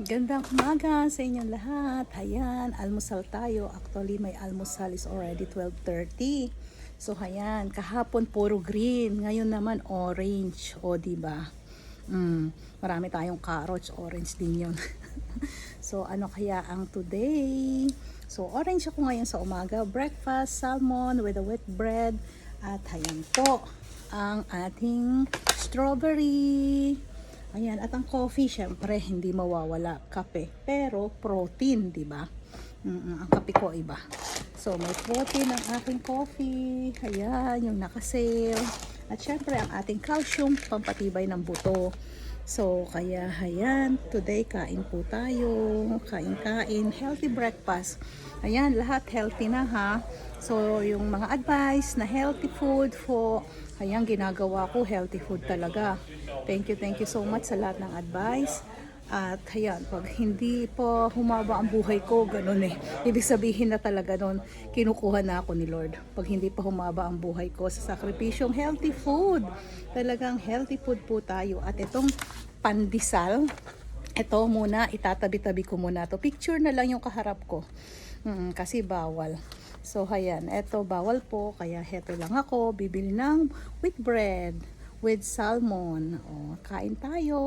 Gandang umaga sa inyong lahat. Ayan, almusal tayo. Actually, my almusal is already 12:30. So, ayan, kahapon puro green. Ngayon naman orange. O, diba? Marami tayong carrots. Orange din yun. So, ano kaya ang today? So, orange ako ngayon sa umaga. Breakfast, salmon with a wheat bread. At ayan po, ang ating strawberry. Ayan, at ang coffee, syempre, hindi mawawala. Kape. Pero, protein, di ba? Ang kape ko iba. So, may protein ang aking coffee. Ayan, yung nakasale. At syempre, ang ating calcium, pampatibay ng buto. So, kaya, ayan, today, kain po tayo. Kain-kain. Healthy breakfast. Ayan, lahat healthy na ha. So, yung mga advice na healthy food for, ayan, ginagawa ko, healthy food talaga. Thank you so much sa lahat ng advice. At ayan, pag hindi po humaba ang buhay ko, ganun eh. Ibig sabihin na talaga nun, kinukuha na ako ni Lord. Pag hindi pa humaba ang buhay ko sa sakripisyong healthy food. Talagang healthy food po tayo. At itong pandesal, ito muna, itatabi-tabi ko muna to. Picture na lang yung kaharap ko. Kasi bawal. So, ayan, eto bawal po. Kaya heto lang ako, bibili ng wheat bread with salmon. O, kain tayo.